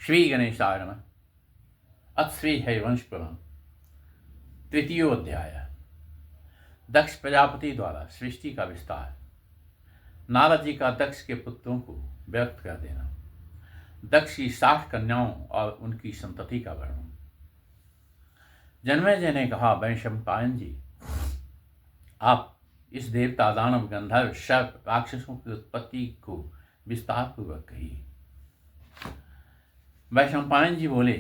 श्री गणेशाय नमः। अथ श्री हरिवंश पुराण तृतीयोध्याय। दक्ष प्रजापति द्वारा सृष्टि का विस्तार। नारद जी का दक्ष के पुत्रों को व्यक्त कर देना। दक्ष की 60 कन्याओं और उनकी संतति का वर्णन। जन्मेजय ने कहा, वैशंपायन जी, आप इस देवता, दानव, गंधर्व, सर्प, राक्षसों की उत्पत्ति को विस्तार पूर्वक कहिए। वैशंपायन जी बोले,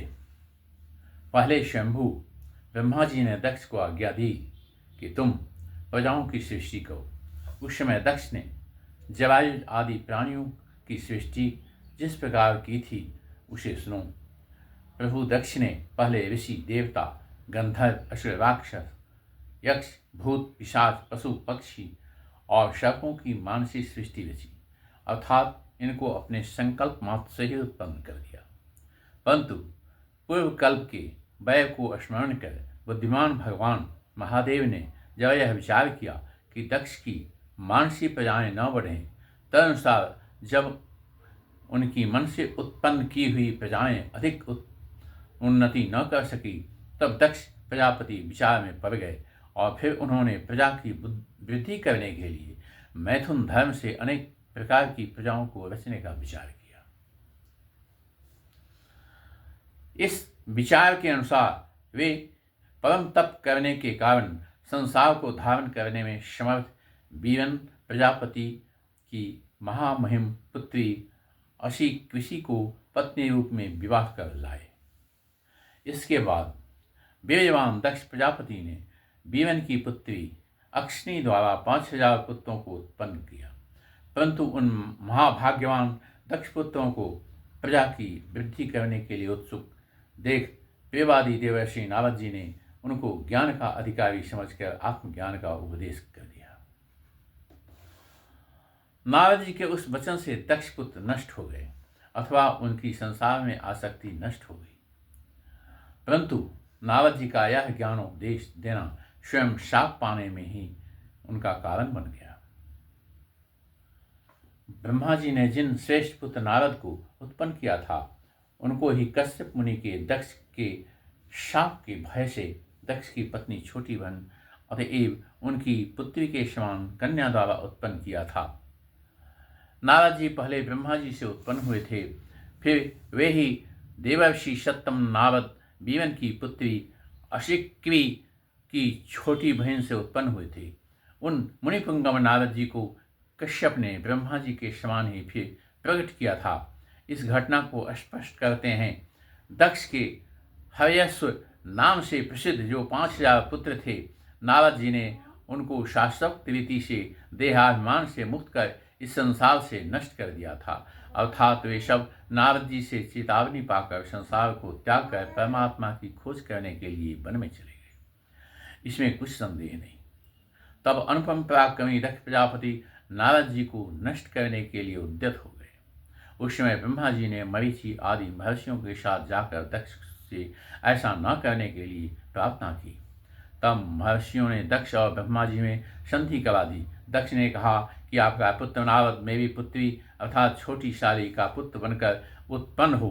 पहले शंभु ब्रह्मा जी ने दक्ष को आज्ञा दी कि तुम प्रजाओं की सृष्टि करो। उस समय दक्ष ने जवायु आदि प्राणियों की सृष्टि जिस प्रकार की थी उसे सुनो। प्रभु दक्ष ने पहले ऋषि, देवता, गंधर्व, असुर, राक्षस, यक्ष, भूत, पिशाच, पशु, पक्षी और सर्पों की मानसिक सृष्टि रची, अर्थात इनको अपने संकल्प मात्र से ही उत्पन्न कर दिया। परंतु पूर्व कल्प के व्यय को स्मरण कर बुद्धिमान भगवान महादेव ने जब यह विचार किया कि दक्ष की मानसी प्रजाएं न बढ़ें, तदनुसार जब उनकी मन से उत्पन्न की हुई प्रजाएं अधिक उन्नति न कर सकी, तब दक्ष प्रजापति विचार में पड़ गए और फिर उन्होंने प्रजा की वृद्धि करने के लिए मैथुन धर्म से अनेक प्रकार की प्रजाओं को रचने का विचार किया। इस विचार के अनुसार वे परम तप करने के कारण संसार को धारण करने में समर्थ वीरन प्रजापति की महामहिम पुत्री अशी कृषि को पत्नी रूप में विवाह कर लाए। इसके बाद वीरवान दक्ष प्रजापति ने वीरन की पुत्री अक्षनी द्वारा 5000 पुत्रों को उत्पन्न किया। परंतु उन महाभाग्यवान दक्ष पुत्रों को प्रजा की वृद्धि करने के लिए उत्सुक देख प्रियवादी देवर्षि नारद जी ने उनको ज्ञान का अधिकारी समझकर आत्मज्ञान का उपदेश कर दिया। नारद जी के उस वचन से दक्ष पुत्र नष्ट हो गए अथवा उनकी संसार में आसक्ति नष्ट हो गई। परंतु नारद जी का यह ज्ञानोपदेश देना स्वयं शाप पाने में ही उनका कारण बन गया। ब्रह्मा जी ने जिन श्रेष्ठ पुत्र नारद को उत्पन्न किया था, उनको ही कश्यप मुनि के दक्ष के शाप के भय से दक्ष की पत्नी छोटी बहन अतएव उनकी पुत्री के समान कन्या द्वारा उत्पन्न किया था। नारद जी पहले ब्रह्मा जी से उत्पन्न हुए थे, फिर वे ही देवर्षि सत्तम नारद वीरन की पुत्री अशिक्वी की छोटी बहन से उत्पन्न हुए थे। उन मुनिपुंगव नारद जी को कश्यप ने ब्रह्मा जी के समान ही फिर प्रकट किया था। इस घटना को स्पष्ट करते हैं। दक्ष के हयस्व नाम से प्रसिद्ध जो 5000 पुत्र थे, नारद जी ने उनको शास्त्रोक्त रीति से देहाभिमान से मुक्त कर इस संसार से नष्ट कर दिया था। अर्थात वे सब नारद जी से चेतावनी पाकर संसार को त्याग कर परमात्मा की खोज करने के लिए वन में चले गए। इसमें कुछ संदेह नहीं। तब अनुपम पराक्रमी दक्ष प्रजापति नारद जी को नष्ट करने के लिए उद्यत हो गए। उस समय ब्रह्मा जी ने मरीचि आदि महर्षियों के साथ जाकर दक्ष से ऐसा न करने के लिए प्रार्थना की। तब महर्षियों ने दक्ष और ब्रह्मा जी में संधि करा दी। दक्ष ने कहा कि आपका पुत्र नारद मेरी पुत्री अर्थात छोटी शाली का पुत्र बनकर उत्पन्न हो।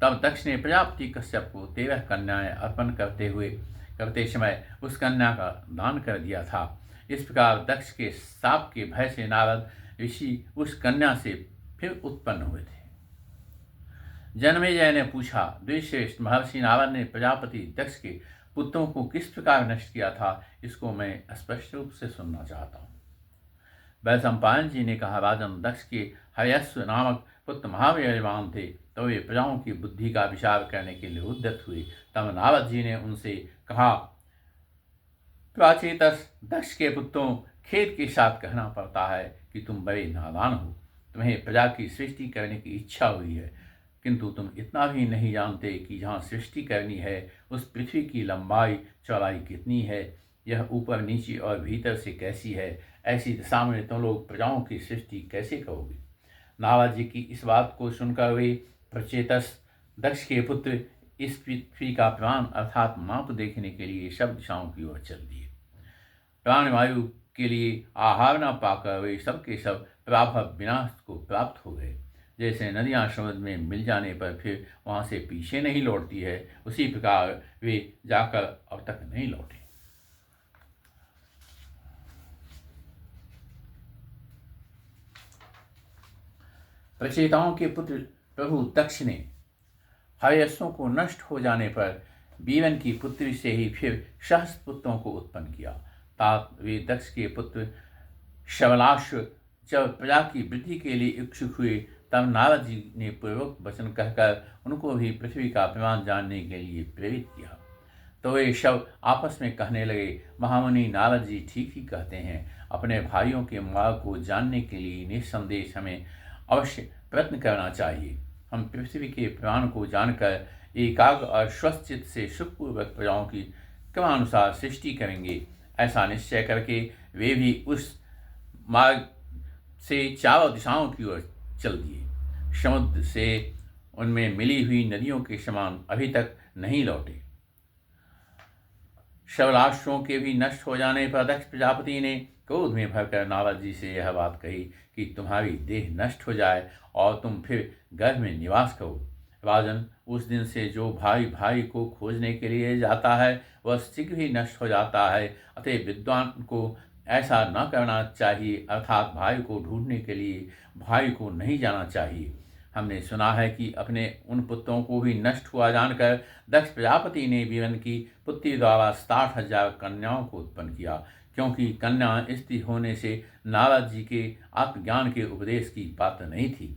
तब दक्ष ने प्रजापति कश्यप को 13 कन्याएं अर्पण करते समय उस कन्या का दान कर दिया था। इस प्रकार दक्ष के शाप के भय से नारद ऋषि उस कन्या से फिर उत्पन्न हुए थे। जन्मेजय ने पूछा, द्विश्रेष्ठ महर्षि नारद ने प्रजापति दक्ष के पुत्रों को किस प्रकार नष्ट किया था, इसको मैं स्पष्ट रूप से सुनना चाहता हूँ। वैशंपायन जी ने कहा, राजन दक्ष के हयस्व नामक पुत्र महावीरवान थे, तो वे प्रजाओं की बुद्धि का विचार करने के लिए उद्यत हुए। तब नारद जी ने उनसे कहा, प्राचेतस दक्ष के पुत्रों, खेद के साथ कहना पड़ता है कि तुम बड़े नादान हो। तुम्हें प्रजा की सृष्टि करने की इच्छा हुई है, किंतु तुम इतना भी नहीं जानते कि जहाँ सृष्टि करनी है उस पृथ्वी की लंबाई चौड़ाई कितनी है, यह ऊपर नीचे और भीतर से कैसी है। ऐसी दशा में तुम लोग प्रजाओं की सृष्टि कैसे करोगे। नारद जी की इस बात को सुनकर वे प्रचेतस दक्ष के पुत्र इस पृथ्वी का प्राण अर्थात माप देखने के लिए सब दिशाओं की ओर चल दिए। प्राणवायु के लिए आहार न पाकर वे सब के सब प्राभव विनाश को प्राप्त हो गए। जैसे नदियाँ समुद्र में मिल जाने पर फिर वहाँ से पीछे नहीं लौटती है, उसी प्रकार वे जाकर अब तक नहीं लौटे। प्रचेताओं के पुत्र प्रभु दक्ष ने हयस्सों को नष्ट हो जाने पर बीवन की पुत्री से ही फिर सहस्त्र पुत्रों को उत्पन्न किया। तात वे दक्ष के पुत्र शवलाश्व जब प्रजा की वृद्धि के लिए इच्छुक हुए, तब नारद जी ने पूर्वोक्त वचन कहकर उनको भी पृथ्वी का अभिमान जानने के लिए प्रेरित किया। तो वे शव आपस में कहने लगे, महामुनि नारद जी ठीक ही कहते हैं। अपने भाइयों के मार्ग को जानने के लिए निस्संदेह हमें अवश्य प्रयत्न करना चाहिए। हम पृथ्वी के प्राण को जानकर एकाग्र और स्वस्थ चित्त से सुखपूर्वक प्रजाओं की क्रमानुसार सृष्टि करेंगे। ऐसा निश्चय करके वे भी उस मार्ग से चारों दिशाओं की ओर चल दिए। समुद्र से उनमें मिली हुई नदियों के समान अभी तक नहीं लौटे। शवलाश्वों के भी नष्ट हो जाने पर दक्ष प्रजापति ने क्रोध में भरकर नारद जी से यह बात कही कि तुम्हारी देह नष्ट हो जाए और तुम फिर गर्भ में निवास करो। राजन, उस दिन से जो भाई भाई को खोजने के लिए जाता है वह शीघ्र ही नष्ट हो जाता है। अतः विद्वान को ऐसा न करना चाहिए, अर्थात भाई को ढूंढने के लिए भाई को नहीं जाना चाहिए। हमने सुना है कि अपने उन पुत्रों को भी नष्ट हुआ जानकर दक्ष प्रजापति ने बीवन की पुत्री द्वारा 60,000 कन्याओं को उत्पन्न किया, क्योंकि कन्या स्त्री होने से नारद जी के आत्मज्ञान के उपदेश की पात्र नहीं थी।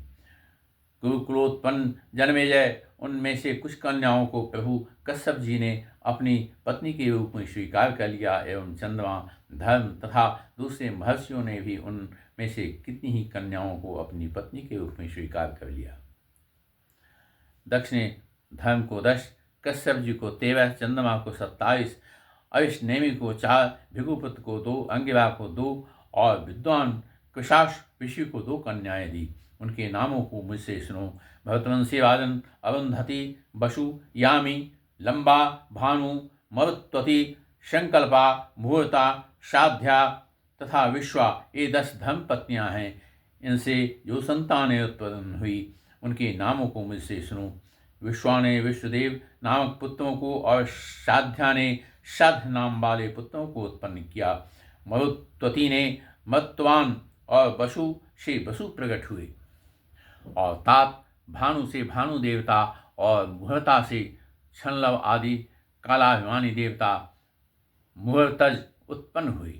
गुरुकुलोत्पन्न जन्मेजय उनमें से कुछ कन्याओं को प्रभु कश्यप जी ने अपनी पत्नी के रूप में स्वीकार कर लिया एवं चंद्रमा, धर्म तथा दूसरे महर्षियों ने भी उनमें से कितनी ही कन्याओं को अपनी पत्नी के रूप में स्वीकार कर लिया। दक्ष ने धर्म को 10, कश्यप जी को 13, चंद्रमा को 27, अविष्नेमी को 4, भृगुपुत्र को 2, अंगिरा को 2 और विद्वान कुशाश ऋषि को 2 कन्याएं दी। उनके नामों को मुझसे सुनो। भरतवंशी राजन अरुंधति, बसु, यामी, लंबा, भानु, मरुत्वती, संकल्पा, मुहूर्ता, साध्या तथा विश्वा, ये 10 धर्म पत्नियां हैं। इनसे जो संतानें उत्पन्न हुई उनके नामों को मुझसे सुनो। विश्वा ने विश्वदेव नामक पुत्रों को और साध्या ने साध्य नाम वाले पुत्रों को उत्पन्न किया। मरुत्वती ने मत्वान और वसु से वसु प्रकट हुए और तात भानु से भानु देवता और मुहूर्ता से छल्लव आदि कालाभिमानी देवता मुहूर्तज उत्पन्न हुए।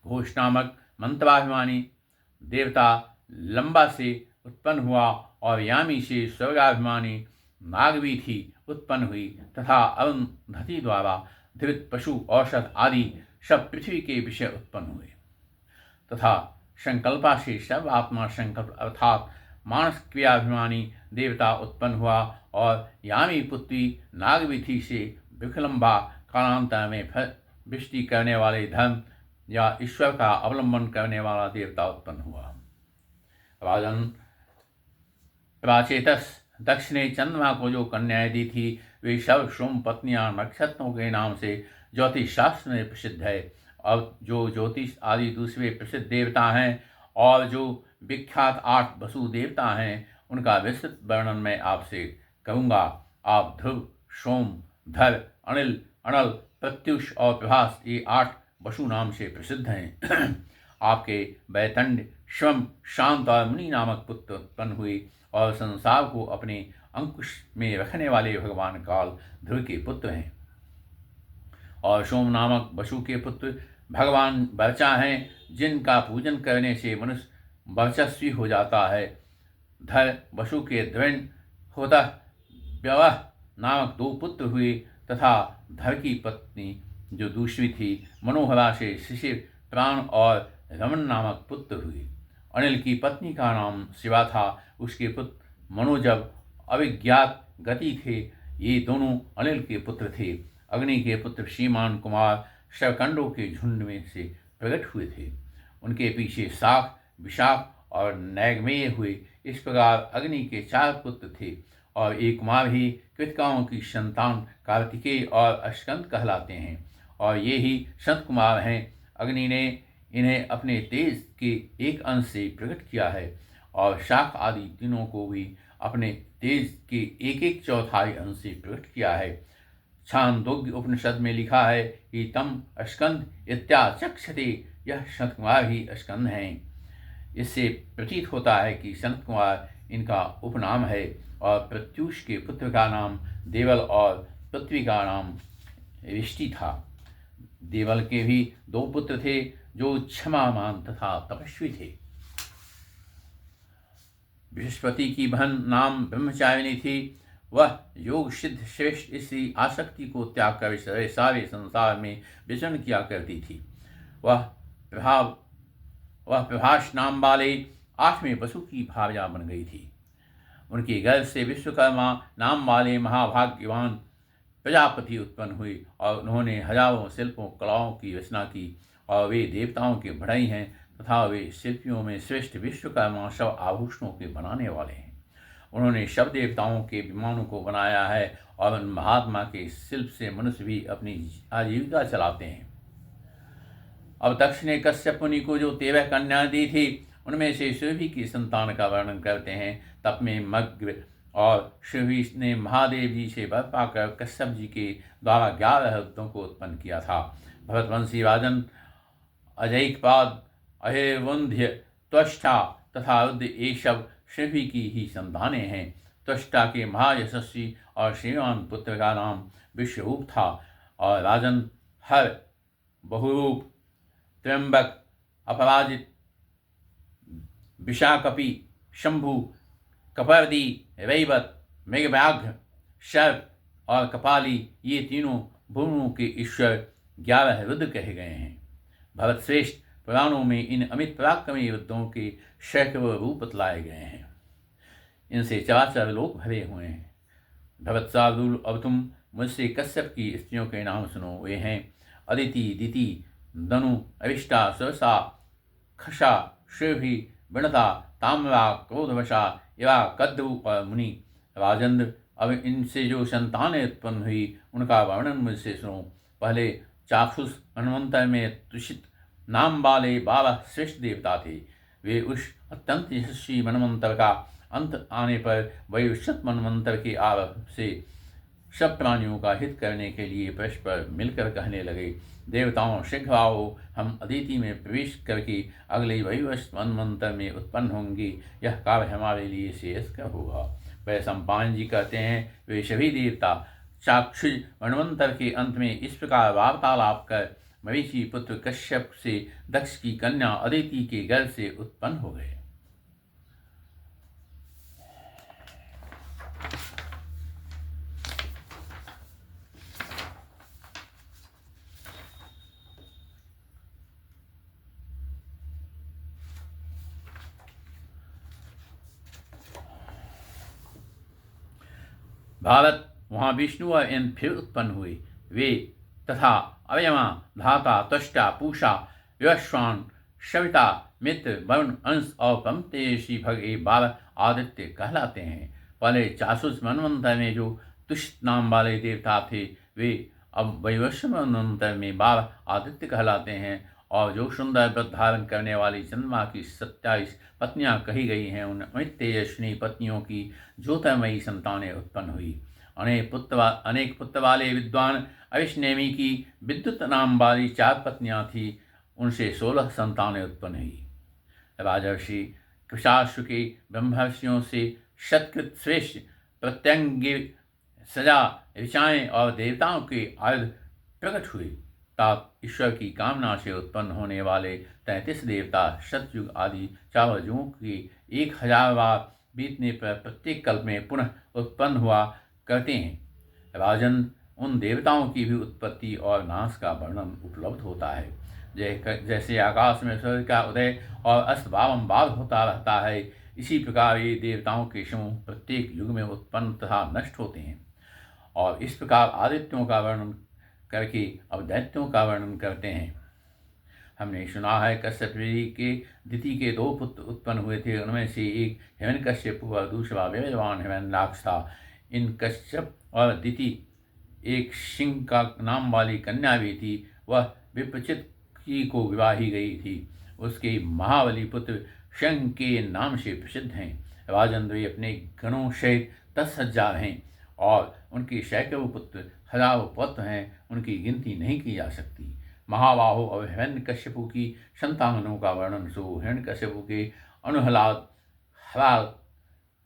घोष नामक मंत्राभिमानी देवता लंबा से उत्पन्न हुआ और यामी से स्वर्गाभिमानी नागवीथी उत्पन्न हुई तथा अरुंधति द्वारा धृत पशु औषध आदि सब पृथ्वी के विषय उत्पन्न हुए तथा संकल्पा से सब आत्मा संकल्प अर्थात मानस क्रियाभिमानी देवता उत्पन्न हुआ और यामी पुत्री नागविथि से विकलंबा कालांतर में वृष्टि करने वाले धर्म या ईश्वर का अवलंबन करने वाला देवता उत्पन्न हुआ। राजन, प्राचेतस दक्ष ने चंद्रमा को जो कन्याएं दी थी वे सब सोम पत्नियां नक्षत्रों के नाम से ज्योतिष शास्त्र में प्रसिद्ध है। अब जो ज्योतिष आदि दूसरे प्रसिद्ध देवता हैं और जो विख्यात 8 वसु देवता हैं उनका विस्तृत वर्णन मैं आपसे कहूँगा। आप ध्रुव, सोम, धर, अनिल, अनल, प्रत्युष और प्रभास ये 8 वसु नाम से प्रसिद्ध हैं। आपके बैतंड, श्वम, शांत और मुनि नामक पुत्र उत्पन्न हुए और संसार को अपने अंकुश में रखने वाले भगवान काल ध्रुव के पुत्र हैं। और सोम नामक वसु के पुत्र भगवान वर्चा हैं, जिनका पूजन करने से मनुष्य वर्चस्वी हो जाता है। धर वसु के द्वैन होता व्यवह नामक 2 पुत्र हुए तथा धर की पत्नी जो दूसरी थी मनोहरा से शिशिर, प्राण और रमन नामक पुत्र हुए। अनिल की पत्नी का नाम शिवा था, उसके पुत्र मनोजब अविज्ञात गति थे। ये दोनों अनिल के पुत्र थे। अग्नि के पुत्र श्रीमान कुमार शवकंडों के झुंड में से प्रकट हुए थे। उनके पीछे शाख, विशाख और नैगमेय हुए। इस प्रकार अग्नि के 4 पुत्र थे और एक कुमार ही कृतिकाओं की संतान कार्तिकेय और अश्कंद कहलाते हैं और ये ही संत कुमार हैं। अग्नि ने इन्हें अपने तेज के एक अंश से प्रकट किया है और शाख आदि तीनों को भी अपने तेज के एक एक चौथाई अंश से प्रकट किया है। छांदोग्य उपनिषद में लिखा है कि तम स्कंद इत्याचक्षते, यह सनत कुमार ही स्कंद हैं। इससे प्रतीत होता है कि सनत कुमार इनका उपनाम है और प्रत्यूष के पुत्र का नाम देवल और पृथ्वी का नाम विष्टि था। देवल के भी दो पुत्र थे जो क्षमामान तथा तपस्वी थे। बृहस्पति की बहन नाम ब्रह्मचारिणी थी। वह योग सिद्ध श्रेष्ठ इसी आसक्ति को त्याग कर सारे संसार में विचरण किया करती थी। वह प्रभाष नाम वाले 8वें वसु की भार्या बन गई थी। उनके गर्भ से विश्वकर्मा नाम वाले महाभाग्यवान प्रजापति उत्पन्न हुए और उन्होंने हजारों शिल्पों कलाओं की रचना की और वे देवताओं के बढ़ई हैं तथा वे शिल्पियों में श्रेष्ठ विश्वकर्मा सब आभूषणों के बनाने वाले हैं। उन्होंने सब देवताओं के विमानों को बनाया है और उन महात्मा के शिल्प से मनुष्य भी अपनी आजीविका चलाते हैं। अब दक्ष ने कश्यप मुनि को जो 13 कन्या दी थी, उनमें से शिवी की संतान का वर्णन करते हैं। तप में मग्न और शिवी ने महादेव जी से वर पाकर कश्यप जी के द्वारा 11 रुद्रों को उत्पन्न किया था। भरतवंशी राजन अजैकपाद, अहेवंध्य, त्वष्टा तथा रुद्र ये सब शिवी की ही संतानें हैं। त्वष्टा के महायशस्वी और श्रीमान पुत्र का नाम विश्वरूप था और राजन हर, बहुरूप, त्र्यंबक, अपराजित, विशाकपि, शंभु, कपर्दी, रैवत, मृगव्याघ्र, सर्प और कपाली ये तीनों भूमों के ईश्वर 11 रुद्र कहे गए हैं। भरत श्रेष्ठ पुराणों में इन अमित पराक्रमी रुद्रों के सैकड़ों रूप बतलाए गए हैं। इनसे चराचर लोक भरे हुए हैं। भरत शार्दूल, अब तुम मुझसे कश्यप की स्त्रियों के नाम सुनो। वे हैं अदिति, दिति, दनु, अविष्टा, सरसा, खशा, शिवभि, विणता, ताम्रा, क्रोधवशा, इवा, कद्रु और मुनि। राजेंद्र, अब इनसे जो संतानें उत्पन्न हुई उनका वर्णन मुझसे सुनो। पहले चाक्षुष मनवंतर में तुषित नाम वाले 12 श्रेष्ठ देवता थे। वे उस अत्यंत यशस्वी मनवंतर का अंत आने पर वैवस्वत मनवंतर के आरंभ से सब प्राणियों का हित करने के लिए परस्पर मिलकर कहने लगे, देवताओं शीघ्र आओ, हम अदिति में प्रवेश करके अगले वैवस्वत मनवंतर में उत्पन्न होंगे। यह कार्य हमारे लिए श्रेयस्कर होगा। वह सम्पान जी कहते हैं, वे सभी देवता चाक्षुष मनवंतर के अंत में इस प्रकार वार्तालाप कर मरीचि पुत्र कश्यप से दक्ष की कन्या अदिति के गर्भ से उत्पन्न हो गए। भारत, वहाँ विष्णु और इन फिर उत्पन्न हुए। वे तथा अवयमा, धाता, त्वष्टा, पूषा, विवस्वान, सविता, मित्र, वरुण, अंश और पंक्तेशी भग 12 आदित्य कहलाते हैं। पहले चासुस मनवंतर में जो तुष्ट नाम वाले देवता थे, वे अब वैवस्वत मनवंतर में 12 आदित्य कहलाते हैं। और जो सुंदर व्रत धारण करने वाली चंद्रमा की 27 पत्नियां कही गई हैं, उन अमित तेजस्विनी पत्नियों की ज्योतिर्मयी संतानें उत्पन्न हुई। अनेक पुत्र वाले विद्वान अविष्नेमी की विद्युत नाम वाली 4 पत्नियां थीं, उनसे 16 संतानें उत्पन्न हुई। राजर्षि कृशाश्व के ब्रह्मर्षियों से शतकृत श्रेष्ठ प्रत्यंग सजा ऋचाएँ और देवताओं के आयुध प्रकट हुए। ताप ईश्वर की कामना से उत्पन्न होने वाले 33 देवता सतयुग आदि 4 युगों के 1000 बार बीतने पर प्रत्येक कल्प में पुनः उत्पन्न हुआ करते हैं। राजन, उन देवताओं की भी उत्पत्ति और नाश का वर्णन उपलब्ध होता है। जैसे आकाश में सूर्य का उदय और अस्त बारंबार होता रहता है, इसी प्रकार ये देवताओं के समूह प्रत्येक युग में उत्पन्न तथा नष्ट होते हैं। और इस प्रकार आदित्यों का वर्णन करके अब दैत्यों का वर्णन करते हैं। हमने सुना है कश्यप के दिति के 2 पुत्र उत्पन्न हुए थे। उनमें से एक हिरण्यकश्यप और दूसरा वीर्यवान हिरण्याक्ष था। इन कश्यप और दिति एक सिंह का नाम वाली कन्या भी थी। वह विप्रचित की को विवाही गई थी। उसके महाबली पुत्र शंख के नाम से प्रसिद्ध हैं। राजेंद्र वे अपने गणों सहित 10,000 हैं और उनके सैकड़ों पुत्र, हजारों पौत्र हैं, उनकी गिनती नहीं की जा सकती। महाबाहो और हिरण्यकश्यपु की संतानों का वर्णन सो हिरण्यकश्यपु के अनुहलाद, हलाद,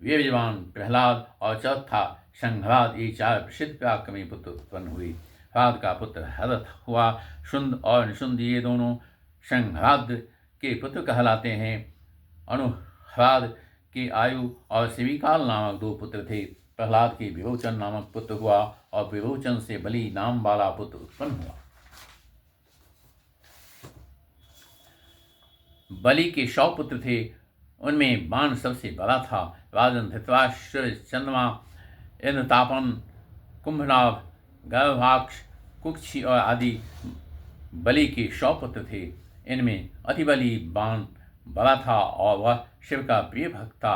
वीर्यवान प्रहलाद और चौथा संघ्राद, ये 4 प्रसिद्ध पराक्रमी पुत्र उत्पन्न हुए। हलाद का पुत्र हरथ हुआ। शुंद और निशुंद ये दोनों संघ्राद के पुत्र कहलाते हैं। अनुहलाद के आयु और शिविकाल नामक 2 पुत्र थे। प्रहलाद के विरोचन नामक पुत्र हुआ और विरोचन से बलि नाम वाला पुत्र उत्पन्न हुआ। बलि के 100 पुत्र थे, उनमें बाण सबसे बड़ा था। राजन धृतराष्ट्र, चंद्रमा, इंद्रतापन, कुंभनाभ, गर्भाक्ष, कुक्षी और आदि बलि के 100 पुत्र थे। इनमें अतिबली बाण बड़ा था और वह शिव का प्रिय भक्त था।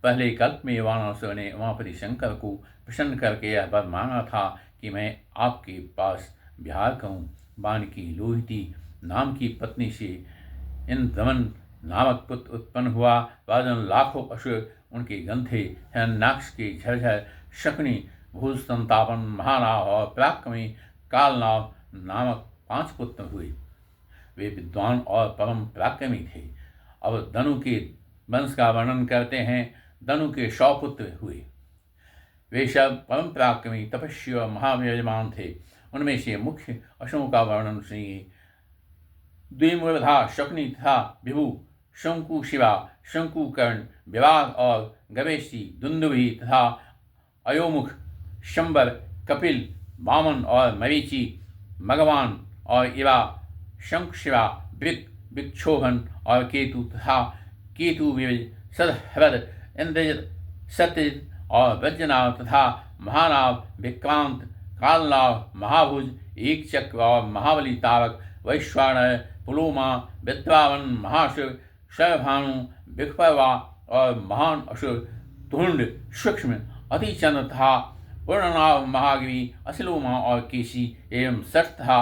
पहले कल्प में वाणासुर ने उमापति शंकर को प्रसन्न करके यह वर मांगा था कि मैं आपके पास विहार करूं। बाण की लोहिती नाम की पत्नी से इंद्रदमन नामक पुत्र उत्पन्न हुआ। राजन लाखों असुर उनके गंधे, हिरण्याक्ष के झरझर, शकुनी, भूल संतापन, महानाव और पराक्रमी कालनाव नामक 5 पुत्र हुए। वे विद्वान और परम पराक्रमी थे। अब धनु के वंश का वर्णन करते हैं। धनु के 100 पुत्र हुए। वे सब परम पराक्रमी, तपस्वी और महावीरवान थे। उनमें से मुख्य अश्वों का वर्णन सुनिए। द्विमूर्धा, शकुनी तथा विभु, शंकु शिवा, शंकुकर्ण, विवाद और गवेशी, दुंदुभि तथा अयोमुख, शंबर, कपिल, वामन और मरीचि, मगवान और इवा, शंखशिवा, वृक, विक्षोभन और केतु तथा केतु विविज, सदहृद, इंद्रजित, सत्यजित और वज्रनाव तथा महानाव, विक्रांत, कालनाव, महाभुज, एक चक्र और महाबली तारक, वैश्वानर, पुलोमा, विद्रावन, महाशिव, शरभानु, विखपर्वा और महान असुर, तुंड, सूक्ष्म, अतिचंद्र तथा पूर्णनाभ, महागिरी, असिलोमा और केसी एवं सठ तथा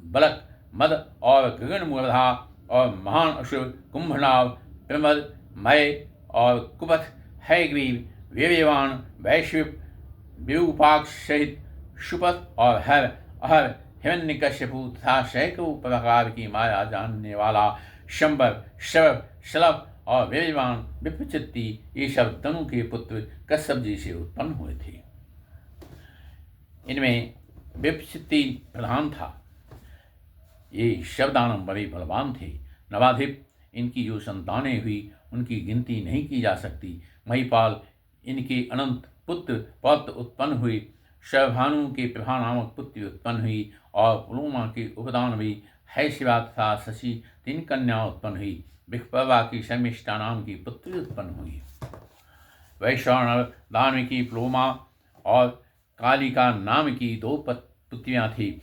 बलक, मद और गगनमूर्धा और महान असुर, कुंभनाभ, प्रमद, मय और कुपथ, हैग्रीव, वीर्यवान, वैश्विक, विरूपाक्ष सहित शुपथ और हर अहर, हिरण्यकश्यपु तथा सैकड़ों प्रकार की माया जानने वाला शंबर, शव, शलभ और वीर्यवान विप्रचित्ति, ये सब धनु के पुत्र कश्यप जी से उत्पन्न हुए थे। इनमें विप्रचित्ति प्रधान था। ये शवदानव बड़े बलवान थे। नवाधिप इनकी जो संतानें हुई उनकी गिनती नहीं की जा सकती। महिपाल इनके अनंत पुत्र पौत्र उत्पन्न हुए। शैभानु के प्रभा नामक पुत्री उत्पन्न हुई और पुलोमा के उपदान भी है शिवा तथा शशि 3 कन्या उत्पन्न हुई। विखपर्वा की शर्मिष्ठा नाम की पुत्री उत्पन्न हुई। वैश्वानर, दानविकी, पुलोमा और कालिका नाम की 2 पुत्रियां थी।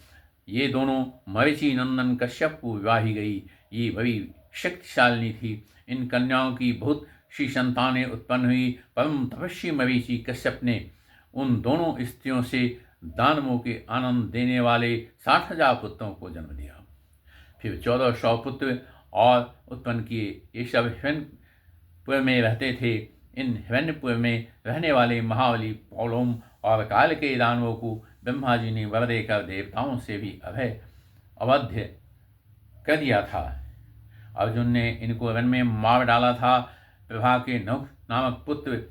ये दोनों मरीचि नंदन कश्यप को विवाही गई। ये बड़ी शक्तिशालिनी थी। इन कन्याओं की बहुत सी संतानें उत्पन्न हुई। परम तपस्वी मरीचि कश्यप ने उन दोनों स्त्रियों से दानवों के आनंद देने वाले 60,000 पुत्रों को जन्म दिया। फिर 1400 पुत्र और उत्पन्न किए। ये सब हिरण्यपुर में रहते थे। इन हिरण्यपुर में रहने वाले महाबली पौलोम और काल के दानवों को ब्रह्मा जी ने वर देकर देवताओं से भी अवध्य कर दिया था। अर्जुन ने इनको वन में मार डाला था। प्रभा के नौक नामक पुत्र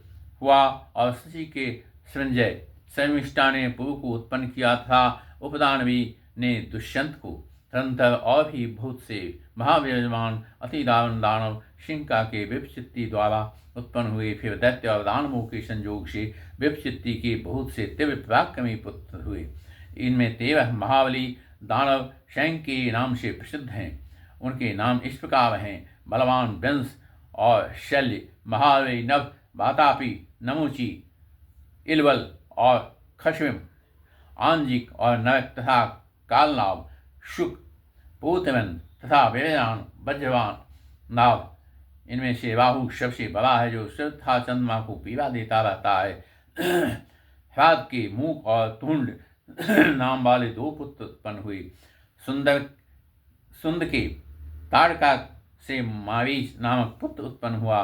हुआ और शशि के संजय, शर्मिष्ठा ने पुरु को उत्पन्न किया था। उपदानवी ने दुष्यंत को, तदनंतर और भी बहुत से महावीरवान अति दारुण दानव शिंका के विप्रचित्ति द्वारा उत्पन्न हुए। फिर दैत्य और दानवों के संयोग से विप्रचित्ति के बहुत से तीव्र पराक्रमी पुत्र हुए। इनमें 13 महाबली दानव शैंक के नाम से प्रसिद्ध हैं। उनके नाम इस प्रकार हैं: बलवान वंश और शल्य, महाबली नभ, वातापी, नमुची, इलवल और खश्विम, आंजिक और नरक तथा कालनाव, शुक, पूतमन तथा वीरवान, वज्रवान नाव। इनमें से राहु सबसे बड़ा है जो सिर तथा चंद्रमा को पीड़ा देता रहता है। ह्राद के मूक और तुंड नाम वाले 2 पुत्र उत्पन्न हुए। सुंद के ताड़का से मारीच नामक पुत्र उत्पन्न हुआ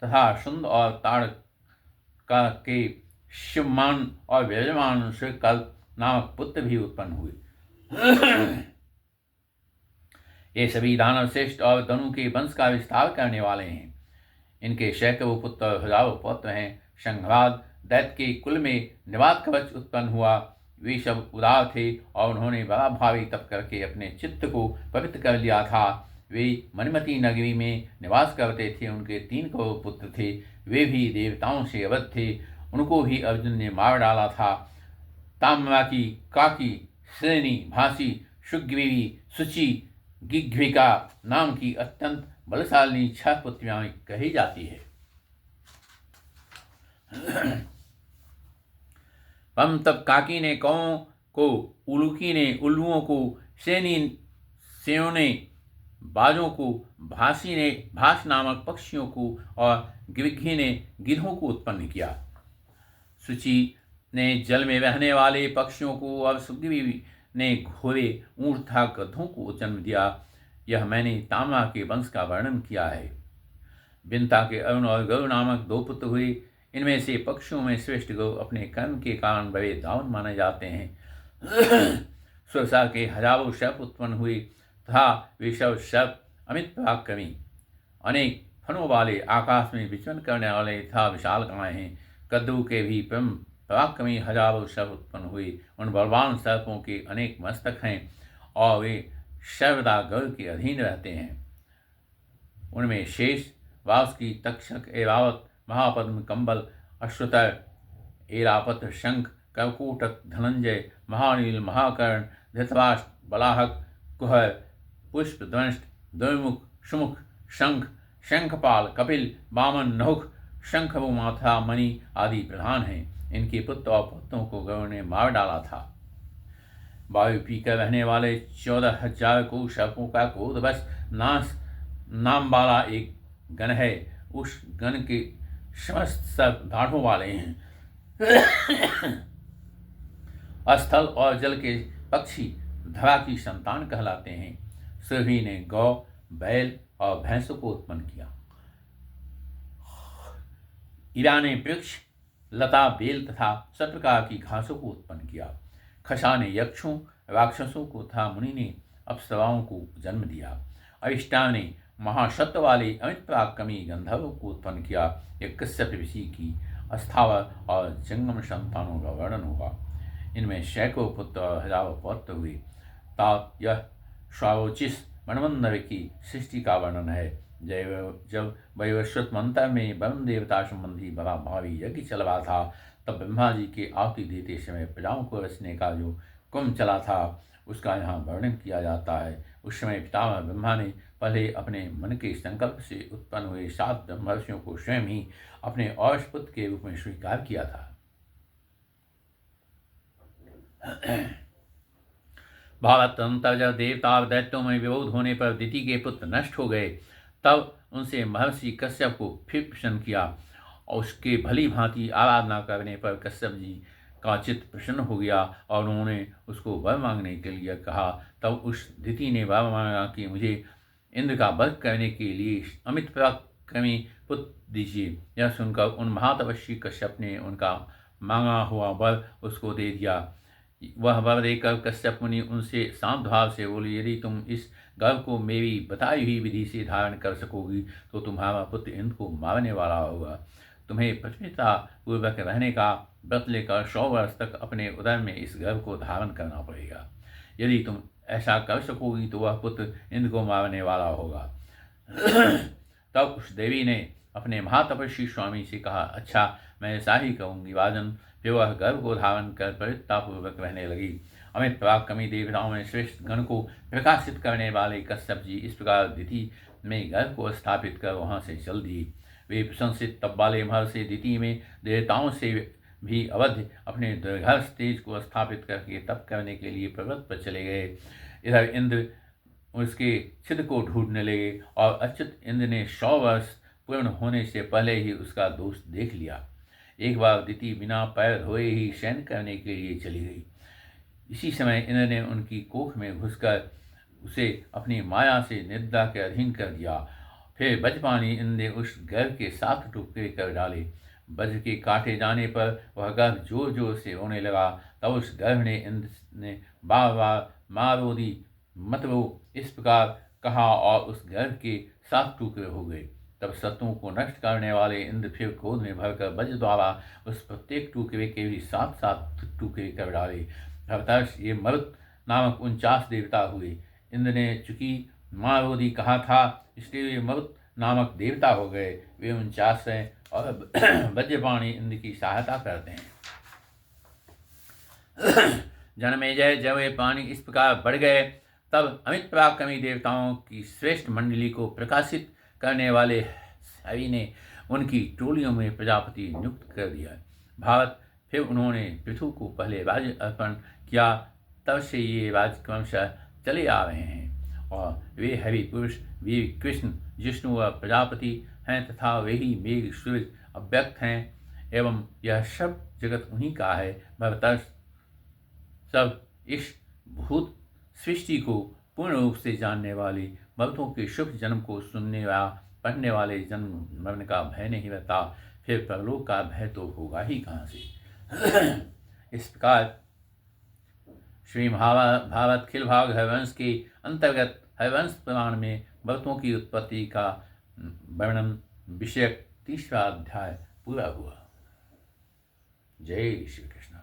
तथा शुंद और ताड़का के शिवमान और विराजमान श्रीकल्प नामक पुत्र भी उत्पन्न हुए। ये सभी दानव श्रेष्ठ और धनु के वंश का विस्तार करने वाले हैं। इनके सैकड़ों पुत्र और हजारों पौत्र हैं। शंखवाद दैत्य के कुल में निवात कवच उत्पन्न हुआ। वे सब उदार थे और उन्होंने बड़ा भारी तप करके अपने चित्त को पवित्र कर लिया था। वे मणिमती नगरी में निवास करते थे। उनके 3 करोड़ पुत्र थे। वे भी देवताओं से अवध थे। उनको ही अर्जुन ने मार डाला था। ताम्राकी, काकी, श्रेणी, भासी, सुग्रीवी, सुचि, गिग्विका नाम की अत्यंत बलशालिनी 6 पुत्रियां कही जाती है। पम तब काकी ने कौओं को, उलूकी ने उल्लुओं को, सेनी सेओं ने बाजों को, भासी ने भास नामक पक्षियों को और गिग्घी ने गिद्धों को उत्पन्न किया। सुचि ने जल में रहने वाले पक्षियों को और सुग्रीवी ने घोड़े, ऊंट तथा गधों को जन्म दिया। यह मैंने ताम्रा के वंश का वर्णन किया है। बिंता के अरुण और गरु नामक 2 पुत्र हुए। इनमें से पक्षियों में श्रेष्ठ गौ अपने कर्म के कारण बड़े दावन माने जाते हैं। सुरसा के हजारों सर्प उत्पन्न हुए तथा वे सब सर्प अमित पराक्रमी, अनेक फनों वाले, आकाश में विचरण करने वाले तथा विशाल गाय हैं। कद्दू के भी पराक्रमी हजारों सर्प उत्पन्न हुए। उन बलवान सर्पों के अनेक मस्तक हैं और वे सर्वदा गरुड़ के अधीन रहते हैं। उनमें शेष, वासुकी, तक्षक, ऐरावत, महापद्म, कंबल, अश्वतर, ऐरापत, शंख, कर्कोटक, धनंजय, महानील, महाकर्ण, धृतराष्ट्र, बलाहक, कुहर, पुष्प, दंष्ट, दुर्मुख, सुमुख, शंख, शंखपाल, कपिल, वामन, नहुक, शंखमाथा, मणि आदि प्रधान हैं। इनके पुत्र और पुत्रों को गरुड़ ने मार डाला था। वायु पीकर रहने वाले 14,000 को सर्पों का क्रोधवश नाश नाम वाला एक गण है। उस गण के समस्त सर्प दाढ़ों वाले हैं। स्थल और जल के पक्षी धरा की संतान कहलाते हैं। सुरभि ने गौ, बैल और भैंसों को उत्पन्न किया। इरा ने वृक्ष, लता, बेल तथा सब प्रकार की घासों को उत्पन्न किया। खसा ने यक्षों, राक्षसों को तथा मुनि ने अप्सराओं को जन्म दिया। अरिष्टा ने महासत्व वाले अमित पराक्रमी गंधर्वों को उत्पन्न किया। यह कश्यप ऋषि की अस्थावर और जंगम संतानों का वर्णन हुआ। इनमें सैकड़ों पुत्र और हजारों पौत्र हुए। तात यह स्वारोचिस मनवंतर की सृष्टि का वर्णन है। जब वैवस्वत मंत्र में वरुण देवता संबंधी बड़ा भावी यज्ञ चल रहा था, तब ब्रह्मा जी के आहुति देते समय प्रजाओं को रचने का जो क्रम चला था, उसका यहाँ वर्णन किया जाता है। उस समय पितामह ब्रह्मा ने पहले अपने मन के संकल्प से उत्पन्न हुए 7 ब्रह्मर्षियों को स्वयं ही अपने औरस पुत्र के रूप में स्वीकार किया था। भारत तदनंतर जब देवता और दैत्यों में विरोध होने पर दिति के पुत्र नष्ट हो गए, तब उनसे महर्षि कश्यप को फिर प्रसन्न किया और उसके भली भांति आराधना करने पर कश्यप जी का चित्त प्रसन्न हो गया और उन्होंने उसको वर मांगने के लिए कहा। तब उस दिति ने वर मांगा कि मुझे इंद्र का वध करने के लिए अमित पराक्रमी पुत्र दीजिए। यह सुनकर उन महातपस्वी कश्यप ने उनका मांगा हुआ वर उसको दे दिया। वह वर देकर कश्यप मुनि उनसे शांत भाव से बोले, यदि तुम इस गर्भ को मेरी बताई हुई विधि से धारण कर सकोगी तो तुम्हारा पुत्र इंद्र को मारने वाला होगा। तुम्हें पवित्रता पूर्वक रहने का व्रत लेकर 100 वर्ष तक अपने उदर में इस गर्भ को धारण करना पड़ेगा। यदि तुम ऐसा कर सकोगी तो वह पुत्र इंद्र को मारने वाला होगा। तब उस देवी ने अपने महातपस्वी स्वामी से कहा, अच्छा मैं ऐसा ही कहूँगी राजन। फिर वह गर्भ को धारण कर पवित्रतापूर्वक रहने लगी। अमित पराक्रमी देवताओं में श्रेष्ठ गण को प्रकाशित करने वाले कश्यप जी इस प्रकार दिति में गर्भ को स्थापित कर वहाँ से चल दिए। वे प्रशंसित तप वाले महर्षि दिति में देवताओं से भी अवध अपने दीर्घ तेज को स्थापित करके तप करने के लिए पर्वत पर चले गए। इधर इंद्र उसके छिद्र को ढूंढने लगे और अच्युत इंद्र ने 100 वर्ष पूर्ण होने से पहले ही उसका दोष देख लिया। एक बार दिति बिना पैर धोए ही शयन करने के लिए चली गई। इसी समय इंद्र ने उनकी कोख में घुसकर उसे अपनी माया से निद्रा के अधीन कर दिया फिर वज्रपाणी इंद्र ने उस गर्भ के 7 टुकड़े कर डाले। वज्र के काटे जाने पर वह गर्भ जोर जोर से रोने लगा। तब उस गर्भ ने इंद्र ने बार बार मारोदी मत रो इस प्रकार कहा और उस गर्भ के 7 टुकड़े हो गए। तब शत्रुओं को नष्ट करने वाले इंद्र फिर क्रोध में भरकर वज्र द्वारा उस प्रत्येक टुकड़े के भी 7 टुकड़े कर डाले। भरतर्ष ये मरुत नामक 49 देवता हुए। इंद्र ने चूंकि मारोदी कहा था इसलिए वे मरुत नामक देवता हो गए। वे 49 हैं और वज्रपाणी इंद्र की सहायता करते हैं। जनमेजय जब वे पानी इस प्रकार बढ़ गए तब अमित पराक्रमी देवताओं की श्रेष्ठ मंडली को प्रकाशित करने वाले हरि ने उनकी टोलियों में प्रजापति नियुक्त कर दिया। भारत फिर उन्होंने पृथु को पहले राज्य अर्पण किया। तब से ये राज्य क्रमशः चले आ रहे हैं और वे हरि पुरुष वीर कृष्ण जिष्णु व प्रजापति हैं तथा वे ही मेघ सूर्य अव्यक्त हैं एवं यह सब जगत उन्हीं का है। भरतर्ष सब इस भूत सृष्टि को पूर्ण रूप से जानने वाले भक्तों के शुभ जन्म को सुनने या पढ़ने वाले जन्म मरण का भय नहीं रहता। फिर परलोक का भय तो होगा ही कहाँ से। इस प्रकार श्री महाभारत खिल भाग हरिवंश के अंतर्गत हरिवंश पुराण में भक्तों की उत्पत्ति का वर्णन विषयक 30वां अध्याय पूरा हुआ। जय श्री कृष्ण।